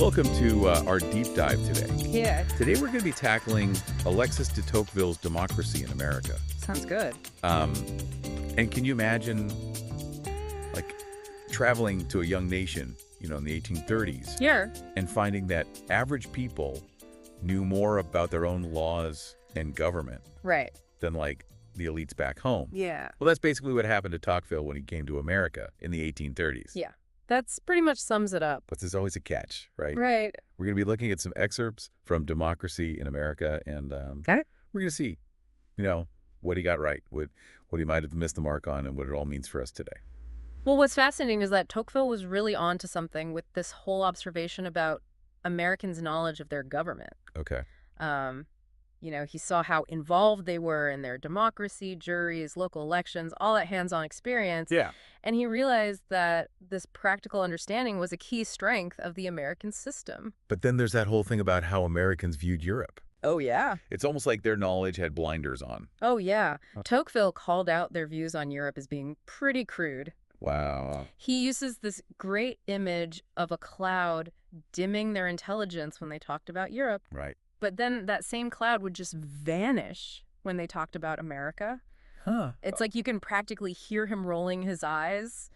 Welcome to our deep dive today. Yeah, Today we're going to be tackling Alexis de Tocqueville's Democracy in America. sounds good. And can you imagine, like, traveling to a young nation, in the 1830s, Yeah. and finding that average people knew more about their own laws and government Right. than, like, the elites back home? Yeah. Well, that's basically what happened to Tocqueville when he came to America in the 1830s. Yeah. That's pretty much sums it up. But there's always a catch, right? Right. We're going to be looking at some excerpts from Democracy in America, and Okay. we're going to see, what he got right, what he might have missed the mark on, and what it all means for us today. Well, what's fascinating is that Tocqueville was really on to something with this whole observation about Americans' knowledge of their government. Okay. He saw how involved they were in their democracy, juries, local elections, all that hands-on experience. Yeah. And he realized that this practical understanding was a key strength of the American system. But then there's that whole thing about how Americans viewed Europe. Oh, yeah. It's almost like their knowledge had blinders on. Oh, yeah. Tocqueville called out their views on Europe as being pretty crude. Wow. He uses this great image of a cloud dimming their intelligence when they talked about Europe. Right. But then that same cloud would just vanish when they talked about America. Huh. It's like you can practically hear him rolling his eyes,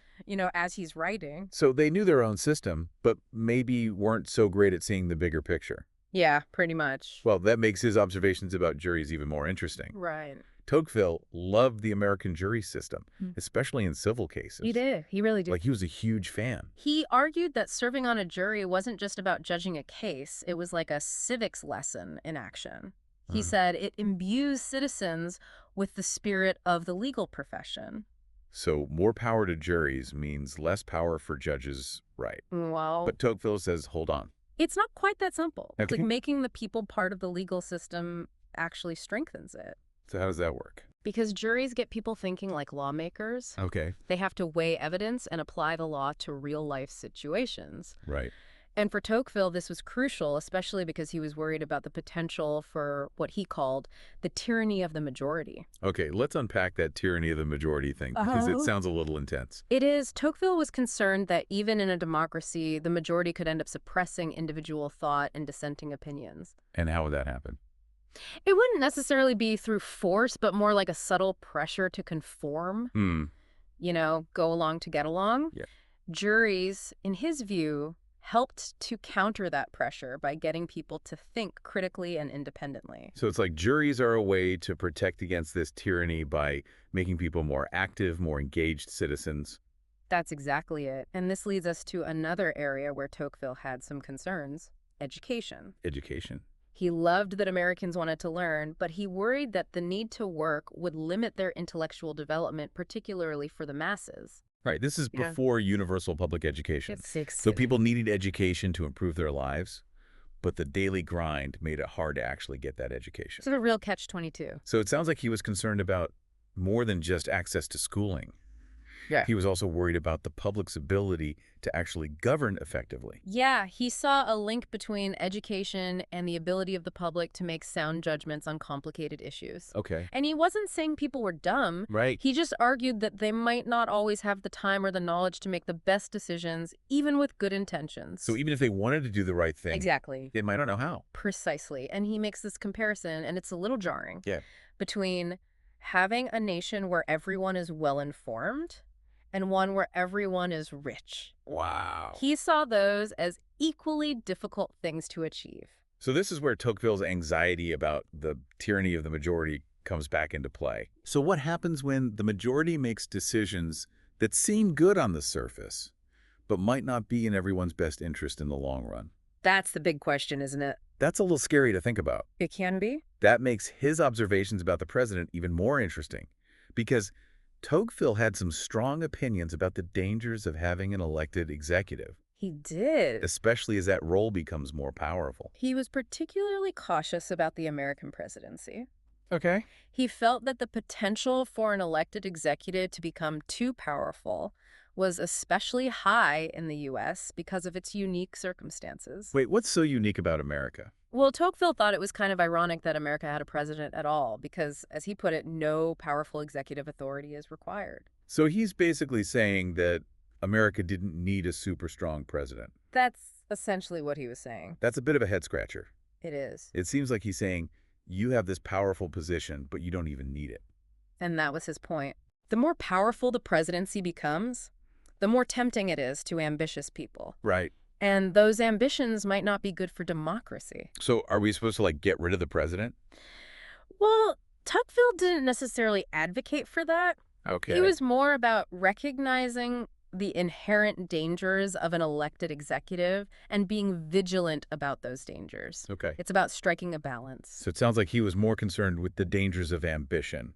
as he's writing. So they knew their own system, but maybe weren't so great at seeing the bigger picture. Yeah, pretty much. Well, that makes his observations about juries even more interesting. Right. Tocqueville loved the American jury system, especially in civil cases. He did. He really did. Like, he was a huge fan. He argued that serving on a jury wasn't just about judging a case. It was like a civics lesson in action. He said it imbues citizens with the spirit of the legal profession. So more power to juries means less power for judges, right? Well, But Tocqueville says, hold on. it's not quite that simple. It's Okay. like making the people part of the legal system actually strengthens it. So how does that work? Because juries get people thinking like lawmakers. Okay. They have to weigh evidence and apply the law to real-life situations. Right. And for Tocqueville, this was crucial, especially because he was worried about the potential for what he called the tyranny of the majority. Okay, let's unpack that tyranny of the majority thing, because it Uh-huh. sounds a little intense. It is. Tocqueville was concerned that even in a democracy, the majority could end up suppressing individual thought and dissenting opinions. And how would that happen? It wouldn't necessarily be through force, but more like a subtle pressure to conform, go along to get along. Yeah. Juries, in his view, helped to counter that pressure by getting people to think critically and independently. So it's like juries are a way to protect against this tyranny by making people more active, more engaged citizens. That's exactly it. And this leads us to another area where Tocqueville had some concerns: education. Education. He loved that Americans wanted to learn, but he worried that the need to work would limit their intellectual development, particularly for the masses. Right, this is Yeah. before universal public education. It's So people needed education to improve their lives, but the daily grind made it hard to actually get that education. Sort of a real catch-22. So it sounds like he was concerned about more than just access to schooling. Yeah. He was also worried about the public's ability to actually govern effectively. Yeah, he saw a link between education and the ability of the public to make sound judgments on complicated issues. Okay. And he wasn't saying people were dumb. Right. He just argued that they might not always have the time or the knowledge to make the best decisions, even with good intentions. So even if they wanted to do the right thing, Exactly. they might not know how. Precisely. And he makes this comparison, and it's a little jarring, Yeah. between having a nation where everyone is well-informed and one where everyone is rich. Wow. He saw those as equally difficult things to achieve. So this is where Tocqueville's anxiety about the tyranny of the majority comes back into play. So what happens when the majority makes decisions that seem good on the surface, but might not be in everyone's best interest in the long run? That's the big question, isn't it? That's a little scary to think about. It can be. That makes his observations about the president even more interesting, because Tocqueville had some strong opinions about the dangers of having an elected executive, He did. especially as that role becomes more powerful. He was particularly cautious about the American presidency. Okay. He felt that the potential for an elected executive to become too powerful was especially high in the U.S. because of its unique circumstances. Wait, what's so unique about America? Well, Tocqueville thought it was kind of ironic that America had a president at all because, as he put it, no powerful executive authority is required. So he's basically saying that America didn't need a super strong president. That's essentially what he was saying. That's a bit of a head-scratcher. It is. It seems like he's saying, you have this powerful position, but you don't even need it. And that was his point. The more powerful the presidency becomes, the more tempting it is to ambitious people. Right. And those ambitions might not be good for democracy. So are we supposed to, like, get rid of the president? Well, Tocqueville didn't necessarily advocate for that. Okay. He was more about recognizing the inherent dangers of an elected executive and being vigilant about those dangers. Okay. It's about striking a balance. So it sounds like he was more concerned with the dangers of ambition,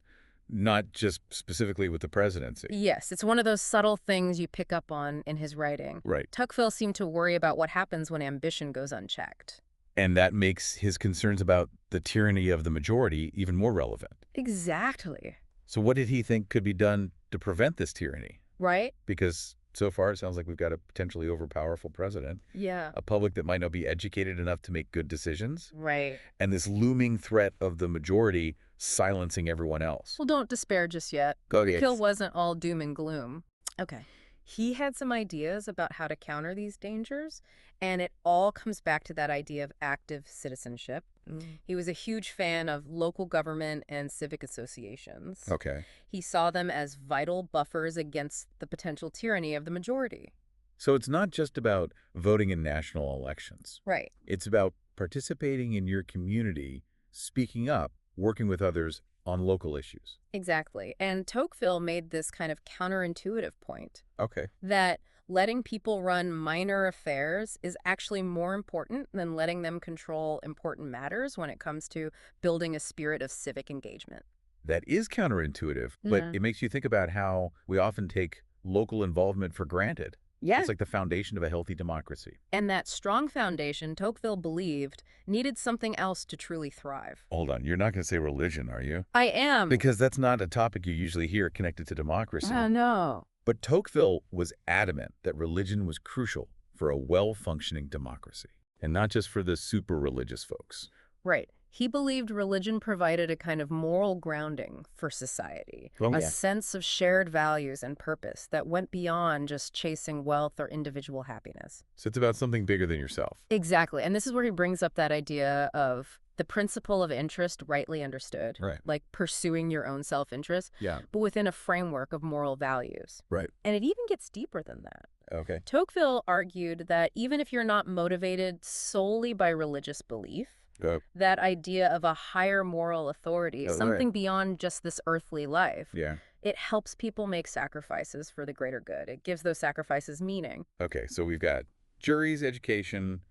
not just specifically with the presidency. Yes, it's one of those subtle things you pick up on in his writing. Right. Tocqueville seemed to worry about what happens when ambition goes unchecked. And that makes his concerns about the tyranny of the majority even more relevant. Exactly. So what did he think could be done to prevent this tyranny? Right? Because so far it sounds like we've got a potentially overpowerful president, Yeah. a public that might not be educated enough to make good decisions, Right. and this looming threat of the majority silencing everyone else. Well, don't despair just yet. Okay. Tocqueville wasn't all doom and gloom. Okay. He had some ideas about how to counter these dangers, and it all comes back to that idea of active citizenship. He was a huge fan of local government and civic associations. Okay. He saw them as vital buffers against the potential tyranny of the majority. So it's not just about voting in national elections. Right. It's about participating in your community, speaking up, working with others on local issues. Exactly. And Tocqueville made this kind of counterintuitive point Okay. that letting people run minor affairs is actually more important than letting them control important matters when it comes to building a spirit of civic engagement. That is counterintuitive, but Yeah. it makes you think about how we often take local involvement for granted. Yeah. It's like the foundation of a healthy democracy. And that strong foundation, Tocqueville believed, needed something else to truly thrive. Hold on, you're not going to say religion, are you? I am. Because that's not a topic you usually hear connected to democracy. No. But Tocqueville was adamant that religion was crucial for a well-functioning democracy, and not just for the super religious folks. Right. He believed religion provided a kind of moral grounding for society, Oh, a yeah. sense of shared values and purpose that went beyond just chasing wealth or individual happiness. So it's about something bigger than yourself. Exactly. And this is where he brings up that idea of the principle of interest rightly understood, Right. like pursuing your own self-interest, Yeah. but within a framework of moral values. Right. And it even gets deeper than that. Okay. Tocqueville argued that even if you're not motivated solely by religious belief, that idea of a higher moral authority, Oh, right. something beyond just this earthly life, Yeah. it helps people make sacrifices for the greater good. It gives those sacrifices meaning. Okay, so we've got juries, education,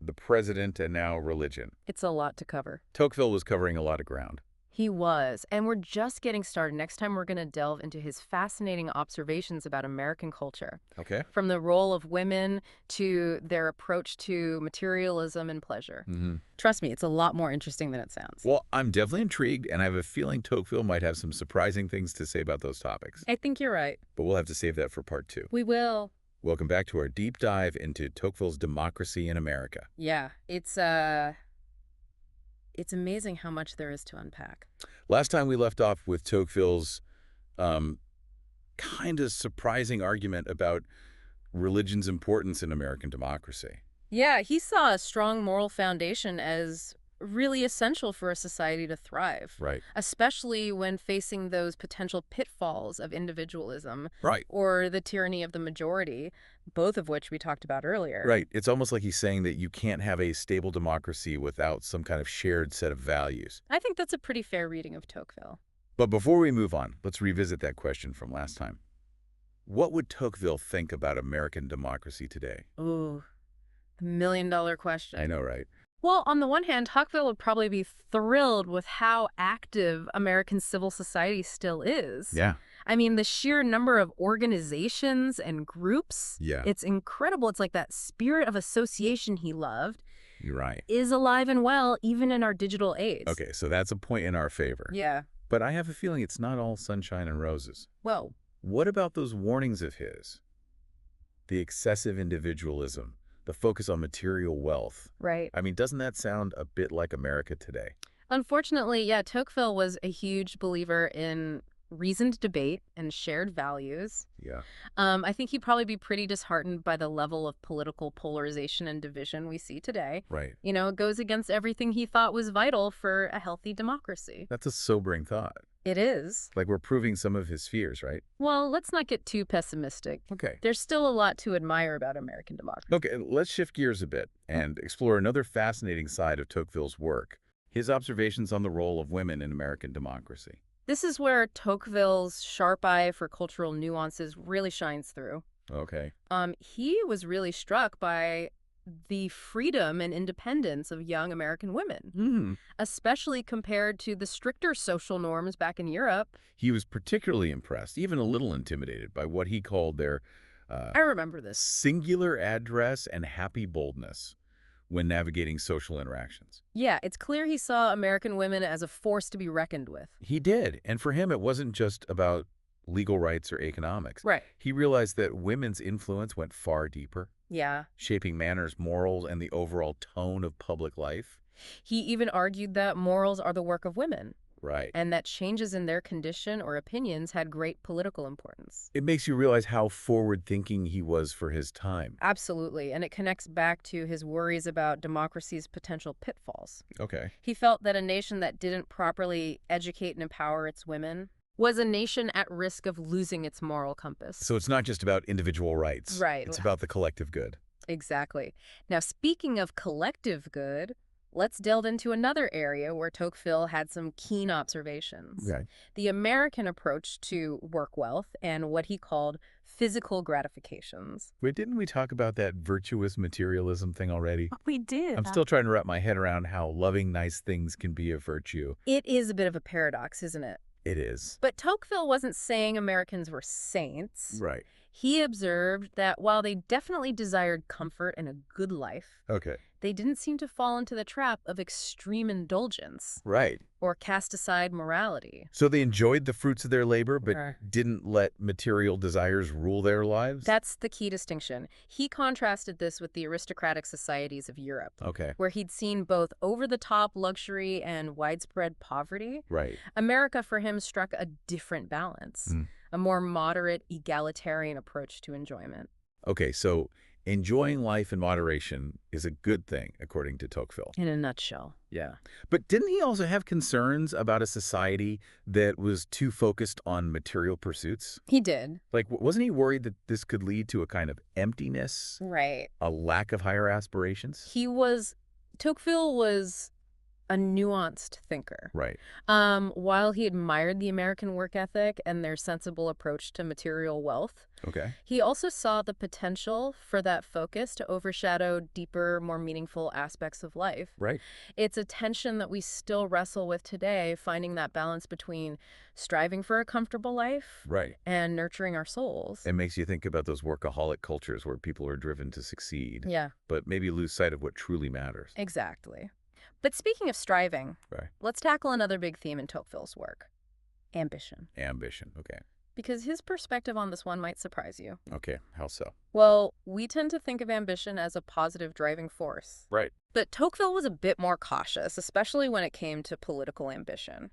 the president, and now religion. It's a lot to cover. Tocqueville was covering a lot of ground. He was, and we're just getting started. Next time, we're going to delve into his fascinating observations about American culture, Okay. from the role of women to their approach to materialism and pleasure. Mm-hmm. Trust me, it's a lot more interesting than it sounds. Well, I'm definitely intrigued, and I have a feeling Tocqueville might have some surprising things to say about those topics. I think you're right. But we'll have to save that for part 2. We will. Welcome back to our deep dive into Tocqueville's democracy in America. Yeah, it's amazing how much there is to unpack. Last time we left off with Tocqueville's kind of surprising argument about religion's importance in American democracy. Yeah, he saw a strong moral foundation as really essential for a society to thrive, Right. especially when facing those potential pitfalls of individualism Right. or the tyranny of the majority, both of which we talked about earlier. Right. It's almost like he's saying that you can't have a stable democracy without some kind of shared set of values. I think that's a pretty fair reading of Tocqueville. But before we move on, let's revisit that question from last time. What would Tocqueville think about American democracy today? Ooh, the million-dollar question. I know, right? Well, on the one hand, Tocqueville would probably be thrilled with how active American civil society still is. Yeah. I mean, the sheer number of organizations and groups, Yeah. it's incredible. It's like that spirit of association he loved You're right. is alive and well, even in our digital age. Okay, so that's a point in our favor. Yeah. But I have a feeling it's not all sunshine and roses. Whoa. What about those warnings of his? The excessive individualism, the focus on material wealth. Right. I mean, doesn't that sound a bit like America today? Unfortunately, yeah, Tocqueville was a huge believer in reasoned debate and shared values. Yeah. I think he'd probably be pretty disheartened by the level of political polarization and division we see today. Right. It goes against everything he thought was vital for a healthy democracy. That's a sobering thought. It is. Like we're proving some of his fears, right? Well, let's not get too pessimistic. Okay. There's still a lot to admire about American democracy. Okay, let's shift gears a bit and explore another fascinating side of Tocqueville's work, his observations on the role of women in American democracy. This is where Tocqueville's sharp eye for cultural nuances really shines through. Okay. He was really struck by the freedom and independence of young American women, especially compared to the stricter social norms back in Europe. He was particularly impressed, even a little intimidated, by what he called their I remember this. singular address and happy boldness when navigating social interactions. Yeah, it's clear he saw American women as a force to be reckoned with. He did, and for him it wasn't just about legal rights or economics. Right. He realized that women's influence went far deeper, Yeah. shaping manners, morals, and the overall tone of public life. He even argued that morals are the work of women, Right. and that changes in their condition or opinions had great political importance. It makes you realize how forward-thinking he was for his time. Absolutely, and it connects back to his worries about democracy's potential pitfalls. Okay. He felt that a nation that didn't properly educate and empower its women was a nation at risk of losing its moral compass. So it's not just about individual rights. Right. It's about the collective good. Exactly. Now, speaking of collective good, let's delve into another area where Tocqueville had some keen observations. Okay. The American approach to work wealth and what he called physical gratifications. Wait, didn't we talk about that virtuous materialism thing already? We did. I'm still trying to wrap my head around how loving nice things can be a virtue. It is a bit of a paradox, isn't it? It is. But Tocqueville wasn't saying Americans were saints. Right. He observed that while they definitely desired comfort and a good life, Okay. they didn't seem to fall into the trap of extreme indulgence Right. or cast aside morality. So they enjoyed the fruits of their labor, but Right. didn't let material desires rule their lives? That's the key distinction. He contrasted this with the aristocratic societies of Europe, Okay. where he'd seen both over-the-top luxury and widespread poverty. Right. America, for him, struck a different balance, Mm. a more moderate, egalitarian approach to enjoyment. Okay, so enjoying life in moderation is a good thing, according to Tocqueville. In a nutshell, yeah. But didn't he also have concerns about a society that was too focused on material pursuits? He did. Like, wasn't he worried that this could lead to a kind of emptiness, Right. a lack of higher aspirations? Tocqueville was a nuanced thinker. Right. While he admired the American work ethic and their sensible approach to material wealth, Okay. he also saw the potential for that focus to overshadow deeper, more meaningful aspects of life. Right. It's a tension that we still wrestle with today, finding that balance between striving for a comfortable life Right. and nurturing our souls. It makes you think about those workaholic cultures where people are driven to succeed, Yeah, but maybe lose sight of what truly matters. exactly. But speaking of striving, Right. let's tackle another big theme in Tocqueville's work: ambition. Ambition. Okay. Because his perspective on this one might surprise you. Okay. How so? Well, we tend to think of ambition as a positive driving force. Right. But Tocqueville was a bit more cautious, especially when it came to political ambition.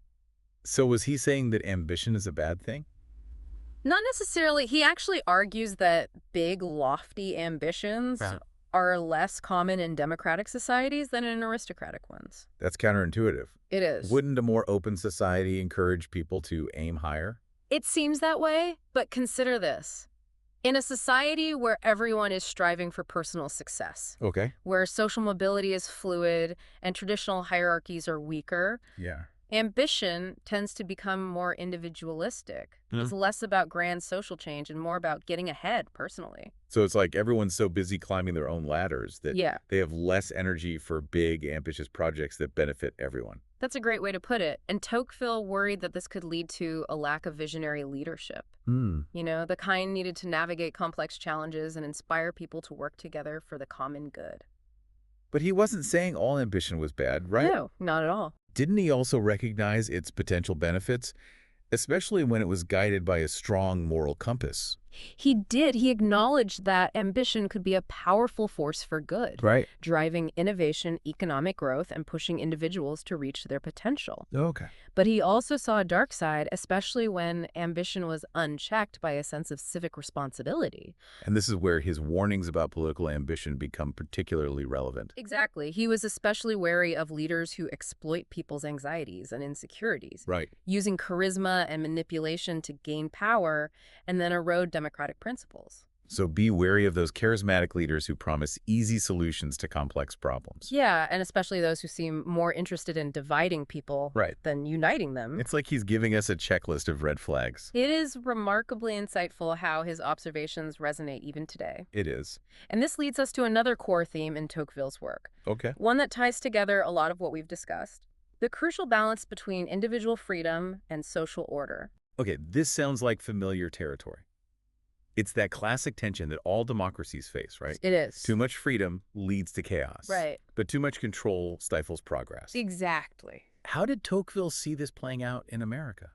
So was he saying that ambition is a bad thing? Not necessarily. He actually argues that big, lofty ambitions Yeah. are less common in democratic societies than in aristocratic ones. That's counterintuitive. It is. Wouldn't a more open society encourage people to aim higher? It seems that way, but consider this. In a society where everyone is striving for personal success, Okay. where social mobility is fluid and traditional hierarchies are weaker, Yeah. ambition tends to become more individualistic. It's less about grand social change and more about getting ahead personally. So it's like everyone's so busy climbing their own ladders that Yeah, they have less energy for big, ambitious projects that benefit everyone. that's a great way to put it. And Tocqueville worried that this could lead to a lack of visionary leadership. The kind needed to navigate complex challenges and inspire people to work together for the common good. But he wasn't saying all ambition was bad, right? No, not at all. Didn't he also recognize its potential benefits, especially when it was guided by a strong moral compass? He did. He acknowledged that ambition could be a powerful force for good, Right. driving innovation, economic growth, and pushing individuals to reach their potential. Okay. But he also saw a dark side, especially when ambition was unchecked by a sense of civic responsibility. And this is where his warnings about political ambition become particularly relevant. Exactly. He was especially wary of leaders who exploit people's anxieties and insecurities, Right. using charisma and manipulation to gain power and then erode democratic principles. So be wary of those charismatic leaders who promise easy solutions to complex problems. Yeah, and especially those who seem more interested in dividing people Right. than uniting them. It's like he's giving us a checklist of red flags. It is remarkably insightful how his observations resonate even today. It is. And this leads us to another core theme in Tocqueville's work, Okay. one that ties together a lot of what we've discussed: the crucial balance between individual freedom and social order. Okay, this sounds like familiar territory. It's that classic tension that all democracies face, right? It is. Too much freedom leads to chaos. Right. But too much control stifles progress. Exactly. How did Tocqueville see this playing out in America?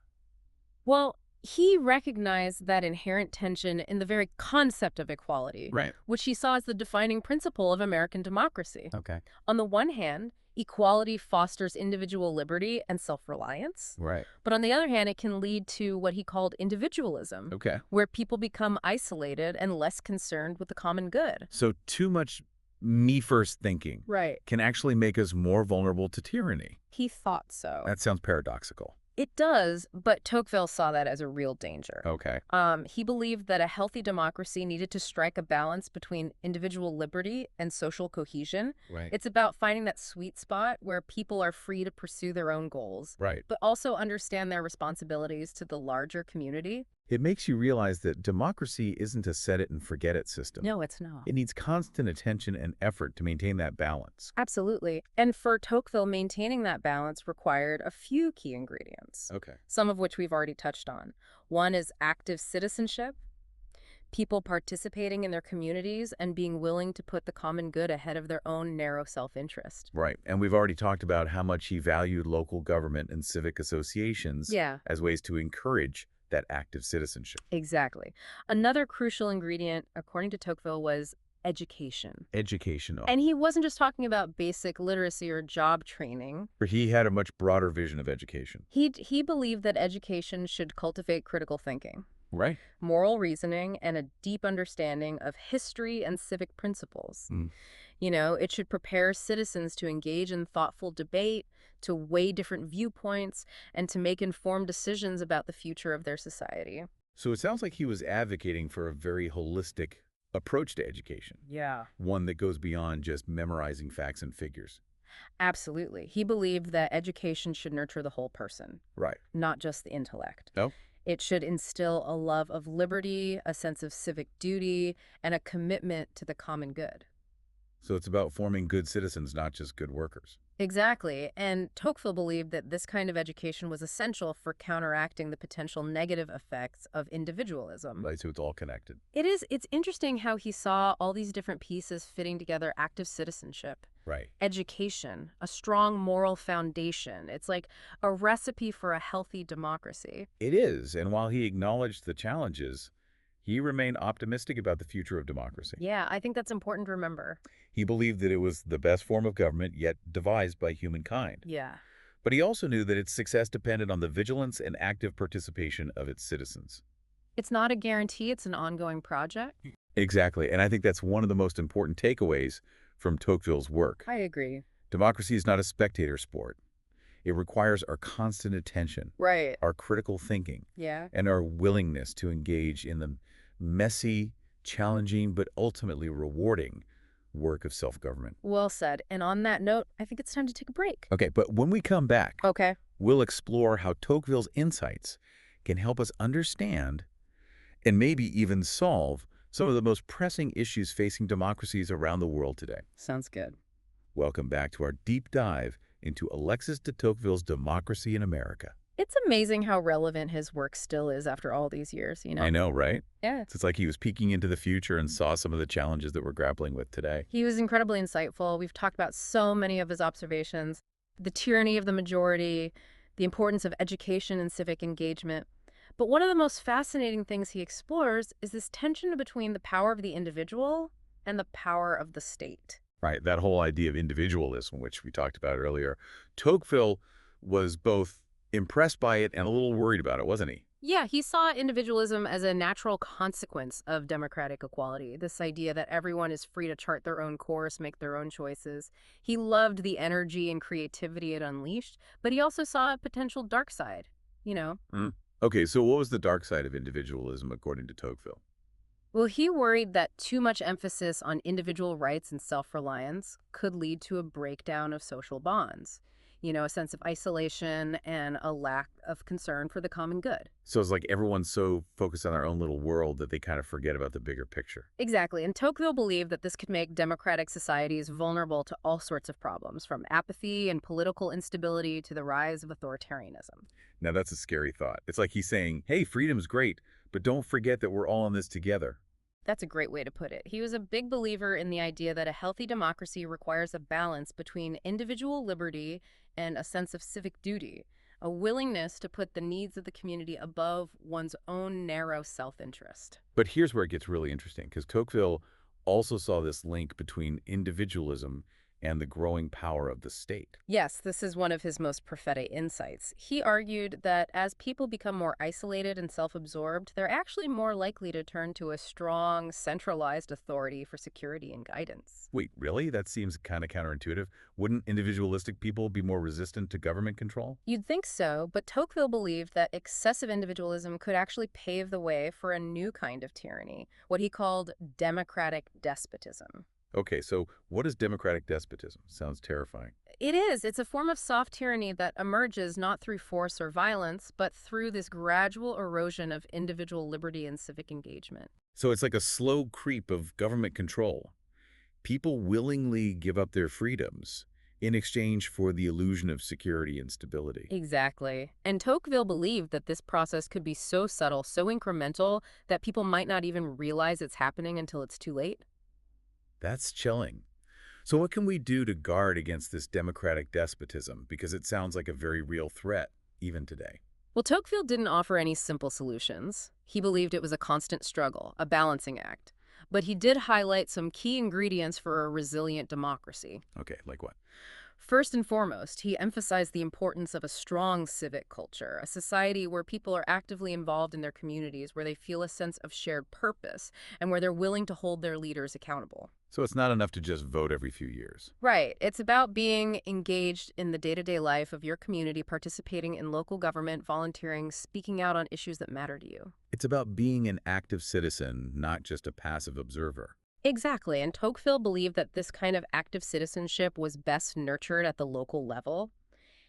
Well, he recognized that inherent tension in the very concept of equality, Right. which he saw as the defining principle of American democracy. Okay. On the one hand, equality fosters individual liberty and self-reliance. Right. But on the other hand, it can lead to what he called individualism, Okay. where people become isolated and less concerned with the common good. So too much me-first thinking Right. can actually make us more vulnerable to tyranny. He thought so. That sounds paradoxical. It does, but Tocqueville saw that as a real danger. Okay. He believed that a healthy democracy needed to strike a balance between individual liberty and social cohesion. Right. It's about finding that sweet spot where people are free to pursue their own goals, Right. but also understand their responsibilities to the larger community. It makes you realize that democracy isn't a set-it-and-forget-it system. No, it's not. It needs constant attention and effort to maintain that balance. Absolutely. And for Tocqueville, maintaining that balance required a few key ingredients, Okay. some of which we've already touched on. One is active citizenship, people participating in their communities and being willing to put the common good ahead of their own narrow self-interest. Right. And we've already talked about how much he valued local government and civic associations Yeah, as ways to encourage that active citizenship. exactly. Another crucial ingredient, according to Tocqueville, was education. Education. And he wasn't just talking about basic literacy or job training. He had a much broader vision of education. He believed that education should cultivate critical thinking, Right. moral reasoning, and a deep understanding of history and civic principles. Mm. You know, it should prepare citizens to engage in thoughtful debate, to weigh different viewpoints, and to make informed decisions about the future of their society. So it sounds like he was advocating for a very holistic approach to education, Yeah. one that goes beyond just memorizing facts and figures. Absolutely. He believed that education should nurture the whole person, Right. not just the intellect. Oh, It should instill a love of liberty, a sense of civic duty, and a commitment to the common good. so it's about forming good citizens, not just good workers. Exactly. And Tocqueville believed that this kind of education was essential for counteracting the potential negative effects of individualism. Right. So it's all connected. It's interesting how he saw all these different pieces fitting together: active citizenship, Right. education, a strong moral foundation. It's like a recipe for a healthy democracy. It is. And while he acknowledged the challenges, he remained optimistic about the future of democracy. Yeah, I think that's important to remember. He believed that it was the best form of government yet devised by humankind. Yeah. But he also knew that its success depended on the vigilance and active participation of its citizens. It's not a guarantee, it's an ongoing project. Exactly. And I think that's one of the most important takeaways from Tocqueville's work. I agree. Democracy is not a spectator sport. It requires our constant attention, Right. our critical thinking, Yeah. and our willingness to engage in the messy, challenging, but ultimately rewarding work of self-government. Well said. And on that note, I think it's time to take a break. Okay, but when we come back, Okay. we'll explore how Tocqueville's insights can help us understand and maybe even solve some of the most pressing issues facing democracies around the world today. Sounds good. Welcome back to our deep dive into Alexis de Tocqueville's Democracy in America. It's amazing how relevant his work still is after all these years, you know? I know, right? Yeah. It's like he was peeking into the future and saw some of the challenges that we're grappling with today. He was incredibly insightful. We've talked about so many of his observations: the tyranny of the majority, the importance of education and civic engagement. But one of the most fascinating things he explores is this tension between the power of the individual and the power of the state. Right, that whole idea of individualism, which we talked about earlier. Tocqueville was both impressed by it and a little worried about it, wasn't he? Yeah, he saw individualism as a natural consequence of democratic equality, this idea that everyone is free to chart their own course, make their own choices. He loved the energy and creativity it unleashed, but he also saw a potential dark side, you know. Mm. Okay, so what was the dark side of individualism according to Tocqueville? Well, he worried that too much emphasis on individual rights and self-reliance could lead to a breakdown of social bonds, a sense of isolation and a lack of concern for the common good. So it's like everyone's so focused on their own little world that they kind of forget about the bigger picture. Exactly, and Tocqueville believed that this could make democratic societies vulnerable to all sorts of problems, from apathy and political instability to the rise of authoritarianism. Now that's a scary thought. It's like he's saying, hey, freedom's great, but don't forget that we're all in this together. That's a great way to put it. He was a big believer in the idea that a healthy democracy requires a balance between individual liberty and a sense of civic duty, a willingness to put the needs of the community above one's own narrow self-interest. But here's where it gets really interesting, because Tocqueville also saw this link between individualism and the growing power of the state. Yes, this is one of his most prophetic insights. He argued that as people become more isolated and self-absorbed, they're actually more likely to turn to a strong, centralized authority for security and guidance. Wait, really? That seems kind of counterintuitive. Wouldn't individualistic people be more resistant to government control? You'd think so, but Tocqueville believed that excessive individualism could actually pave the way for a new kind of tyranny, what he called democratic despotism. Okay, so what is democratic despotism? Sounds terrifying. It is. It's a form of soft tyranny that emerges not through force or violence, but through this gradual erosion of individual liberty and civic engagement. So it's like a slow creep of government control. People willingly give up their freedoms in exchange for the illusion of security and stability. Exactly. And Tocqueville believed that this process could be so subtle, so incremental, that people might not even realize it's happening until it's too late. That's chilling. So what can we do to guard against this democratic despotism? Because it sounds like a very real threat, even today. Well, Tocqueville didn't offer any simple solutions. He believed it was a constant struggle, a balancing act. But he did highlight some key ingredients for a resilient democracy. Okay, like what? First and foremost, he emphasized the importance of a strong civic culture, a society where people are actively involved in their communities, where they feel a sense of shared purpose, and where they're willing to hold their leaders accountable. So it's not enough to just vote every few years. Right. It's about being engaged in the day-to-day life of your community, participating in local government, volunteering, speaking out on issues that matter to you. It's about being an active citizen, not just a passive observer. Exactly, and Tocqueville believed that this kind of active citizenship was best nurtured at the local level.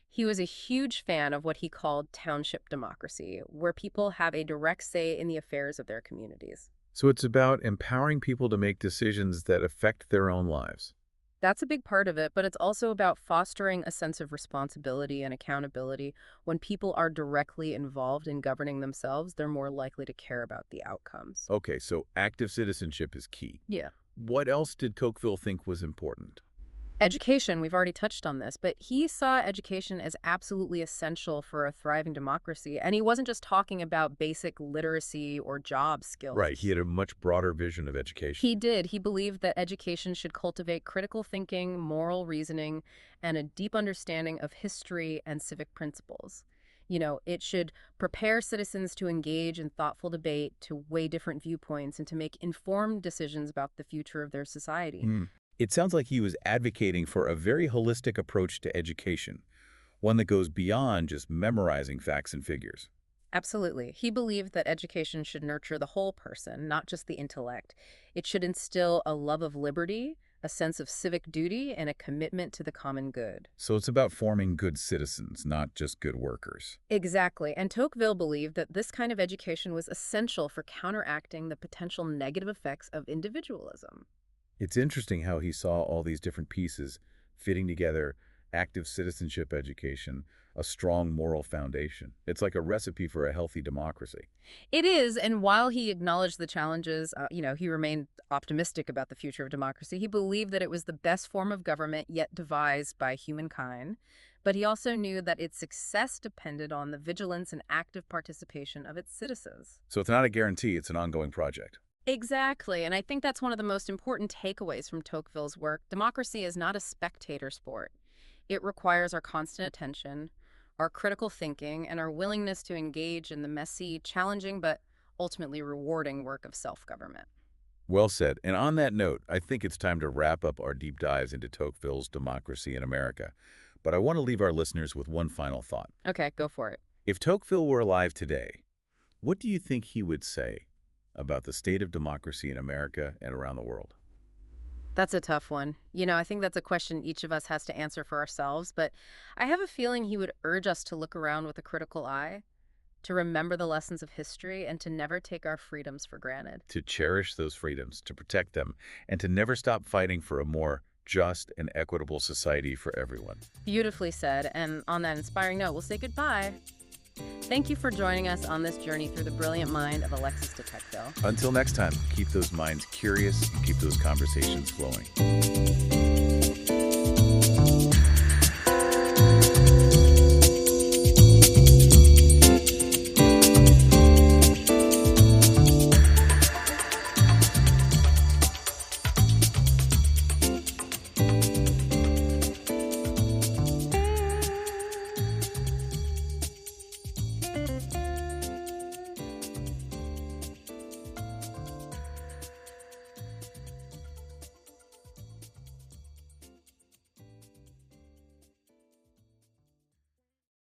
He was a huge fan of what he called township democracy, where people have a direct say in the affairs of their communities. So it's about empowering people to make decisions that affect their own lives. That's a big part of it, but it's also about fostering a sense of responsibility and accountability. When people are directly involved in governing themselves, they're more likely to care about the outcomes. Okay, so active citizenship is key. Yeah. What else did Tocqueville think was important? Education, we've already touched on this, but he saw education as absolutely essential for a thriving democracy. And he wasn't just talking about basic literacy or job skills. Right, he had a much broader vision of education. He did. He believed that education should cultivate critical thinking, moral reasoning, and a deep understanding of history and civic principles. It should prepare citizens to engage in thoughtful debate, to weigh different viewpoints, and to make informed decisions about the future of their society. It sounds like he was advocating for a very holistic approach to education, one that goes beyond just memorizing facts and figures. Absolutely. He believed that education should nurture the whole person, not just the intellect. It should instill a love of liberty, a sense of civic duty, and a commitment to the common good. So it's about forming good citizens, not just good workers. Exactly. And Tocqueville believed that this kind of education was essential for counteracting the potential negative effects of individualism. It's interesting how he saw all these different pieces fitting together: active citizenship education, a strong moral foundation. It's like a recipe for a healthy democracy. It is, and while he acknowledged the challenges, he remained optimistic about the future of democracy. He believed that it was the best form of government yet devised by humankind. But he also knew that its success depended on the vigilance and active participation of its citizens. So it's not a guarantee, it's an ongoing project. Exactly, and I think that's one of the most important takeaways from Tocqueville's work. Democracy is not a spectator sport. It requires our constant attention, our critical thinking, and our willingness to engage in the messy, challenging, but ultimately rewarding work of self-government. Well said. And on that note, I think it's time to wrap up our deep dives into Tocqueville's Democracy in America. But I want to leave our listeners with one final thought. Okay, go for it. If Tocqueville were alive today, what do you think he would say about the state of democracy in America and around the world? That's a tough one. I think that's a question each of us has to answer for ourselves, but I have a feeling he would urge us to look around with a critical eye, to remember the lessons of history, and to never take our freedoms for granted. To cherish those freedoms, to protect them, and to never stop fighting for a more just and equitable society for everyone. Beautifully said, and on that inspiring note, we'll say goodbye. Thank you for joining us on this journey through the brilliant mind of Alexis de Tocqueville. Until next time, keep those minds curious and keep those conversations flowing.